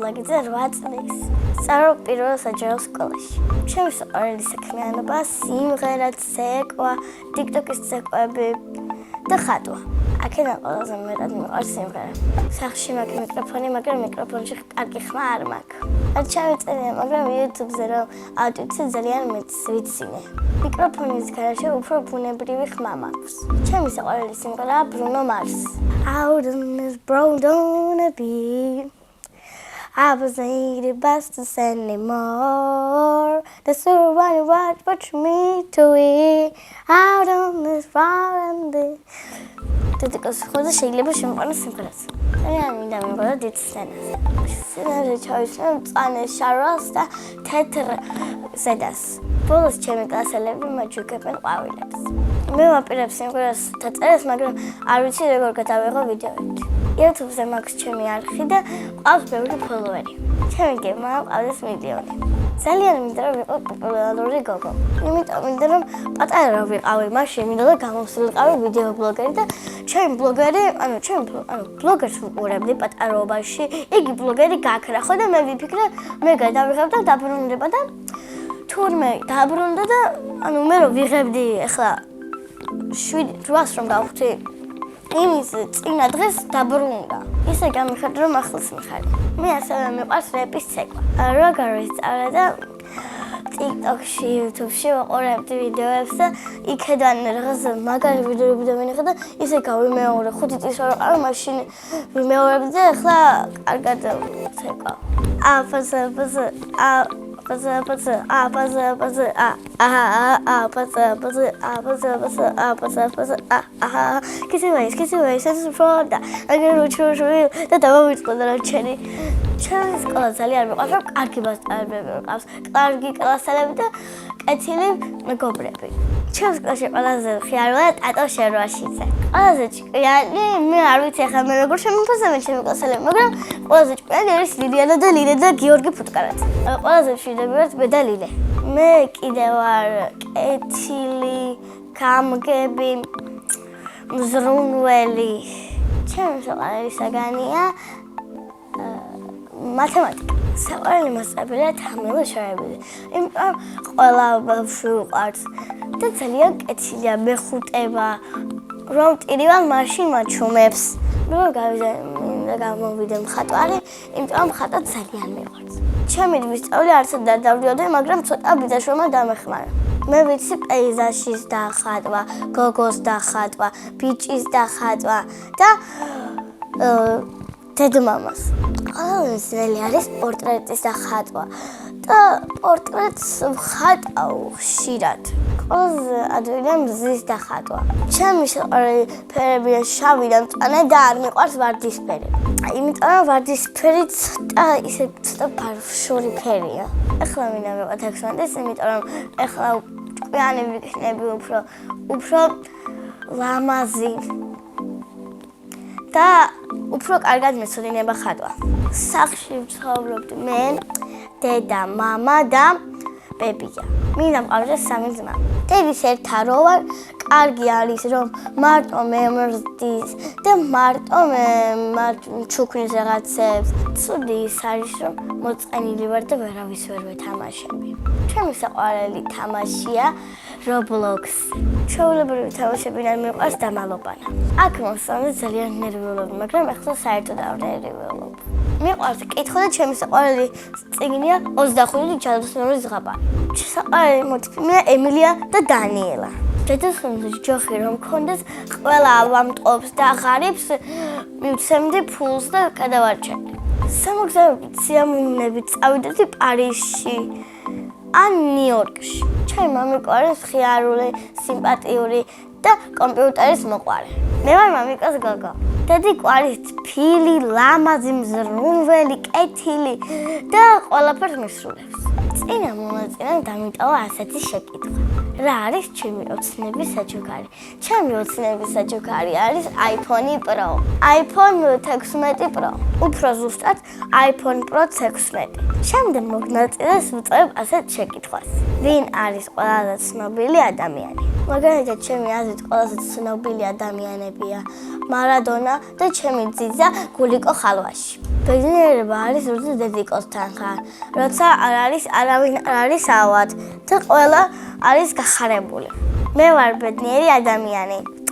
ლაგიძე 8 წლის. სწავლობ პირველ საჯარო სკოლაში. ჩემი საყვარელი საქმიანობა სიმღერა, ცეკვა, TikTok-ის ცეკვები და ხატვა. აქედან ყველაზე მეტად მიყვარს სიმღერა. სახლში მაქვს მიკროფონი, მაგრამ მიკროფონში კარგი ხმა არ მაქვს. არ ჩავეწერია, მაგრამ YouTube-ზე რომ ავტვიცე ძალიან მეც ვიცინე. მიკროფონის გარშე უფრო ბუნებრივი ხმა მაქვს. ჩემი საყვარელი სიმღერაა Bruno Mars. Out on this brown don't be I wasn't the best anymore. That's the one you watch me to it. Out on this round and თეთრკოს ხოზე შეიძლება შემოყაროს სიმღერას. ძალიან მინდა მეგონა დიდ სცენას. სცენაზე ჩავისვენ მწვანე შარვალს და თეთრ ზედას. ბოლოს ჩემი კლასელები მაჯუქებენ ყვავილებს. მე ვაპირებ სიმღერას დაწერას, მაგრამ არ ვიცი როგორ გადავიღო ვიდეოით. YouTube-ზე მაქვს ჩემი არხი და ყავს ბევრი ფოლოვერი. ჩემი გემმა ყავს მილიონი. ძალიან მინდა რომ ვიყო პოპულარული გოგო. იმიტომ მინდა რომ პატარა ვიყავი, მაშინ მინდა და გამოსულიყავი ვიდეო ბლოგერი და ჩემი ბლოგერი, ბლოგერს ვუყურებდი პატარობაში. იგი ბლოგერი გაქრახო და მე ვიფიქრე, მე გადავიღებ და დაბრუნდება და თურმე დაბრუნდა და მე რომ ვიღებდი ახლა 7-8 რომ გავხდი იმის წინა დღეს დაბრუნდა. ისე გამიხარდა რომ ახლოს მიხარი. მე ასევე მიყვარს რეპის ცეკვა. როგორ ვისწავლე და TikTok-ში, YouTube-ში ვაყურებდი ვიდეოებს და იქედან რაღაც მაგარი ვიდეოები დავინახე და ისე გავიმეორე 5 წლის ვარ ვიყავი, მაშინ ვიმეორებდი და ახლა კარგად ცეკვა. ჩემი სკოლა ძალიან მიყვარს, რომ კარგი მასწავლებლები მყავს, კარგი კლასელები და კეთილი მეგობრები. ჩემს კლასში ყველაზე ხიარულა ტატო შერვაშიძე. ყველაზე ჭკვიანი, მე არ ვიცი ახლა მე როგორ შემოფასებენ ჩემი კლასელები, მაგრამ ყველაზე ჭკვიანი არის ლილიანა და ლილე და გიორგი ფუტკარაძე. ყველაზე მშვიდები ვართ მე და ლილე. მე კიდევ ვარ კეთილი, გამგები, მზრუნველი. ჩემი საყვარელი საგანია მათემატიკა. საყვარელი მასწავლებელი თამილ შოებილი. იმიტომ ყველა ბავშვი უყვარს და ძალიან კეთილია, მეხუტება, რომ ტირივალ მაშინ მაჩუმებს. რომ გამოვიდე მხატვარი, იმიტომ მხატვა ძალიან მიყვარს. ჩემი ვისწავლე არცად არ დავდიოდი, მაგრამ ცოტა ბიძაშვილმა დამეხმარა. მე ვიცი პეიზაჟის დახატვა, გოგოს დახატვა, ბიჭის დახატვა და დედმამას. ყველაზე ძნელი არის პორტრეტის დახატვა და პორტრეტს ვხატავ ხშირად. ყველაზე ადვილია მზის დახატვა. ჩემი საყვარელი ფერებია შავი და მწვანე და არ მიყვარს ვარდისფერი. იმიტომ რომ ვარდისფერი ცოტა ბარშორი ფერია. ახლა მინდა ვიყო 16-ის, იმიტომ რომ ახლა ჭკვიანი ვიქნები უფრო ლამაზი. და უფრო კარგად მეცოდინება ხატვა. სახლში ვცხოვრობდი მე, დედა, მამა და ბებია. მინდა მყავდეს 3 ძმა. დედის ერთა რო ვარ, კარგი არის რომ მარტო მე მრდის და მარტო მე ჩუქნის რაღაცებს. ცუდი ის არის რომ მოწყენილი ვარ და ვერავის ვერ ვეთამაშები. ჩემი საყვარელი თამაშია Roblox. ჩვეულებრივი თამაშებიდან მიყვარს დამალობანა. აქ მოსწავლე ძალიან ნერვიულობ, მაგრამ ახლა საერთოდ არ ნერვიულობ. მიყვარს კითხვა და ჩემი საყვარელი წიგნია 25 ჯადოსნური ზღაპარი. საყვარელი მოციქულია ემილია და დანიელა. დედასხმის ჯოხი რომ მქონდეს, ყველა ავამტყობს და ღარიბს მივცემდი ფულს და გადავარჩენდი. სამოგზაურობით სიამოვნებით წავიდოდი პარიზში ან ნიუ-იორკში. ჩემი მამიკოარის ხიარული, სიმპათიური და კომპიუტერის მოყვარე. მე ვარ მამიკოს გოგო. დედი ყვარის თბილი, ლამაზი, მზრუნველი, კეთილი და ყველაფერს მისრულებს. წინა მონაწილემ დამიტოვა ასეთი შეკითხვა. რა არის ჩემი ოცნების საჩუქარი? ჩემი ოცნების საჩუქარი არის iPhone Pro. iPhone 16 Pro. უფრო ზუსტად iPhone Pro 16. შემდეგ მონაწილეს ვუწევებ ასეთ შეკითხვას. ვინ არის ყველაზე ცნობილი ადამიანი? მაგალითად, ჩემი აზრით ყველაზე ცნობილი ადამიანებია მარადონა და ჩემი ძიძა გულიკო ხალვაში. ბედნიერება არის როცა დედიკოსთან ხარ, როცა არავინ არ არის ავად და ყველა არის გახარებული. მე ვარ ბედნიერი ადამიანი.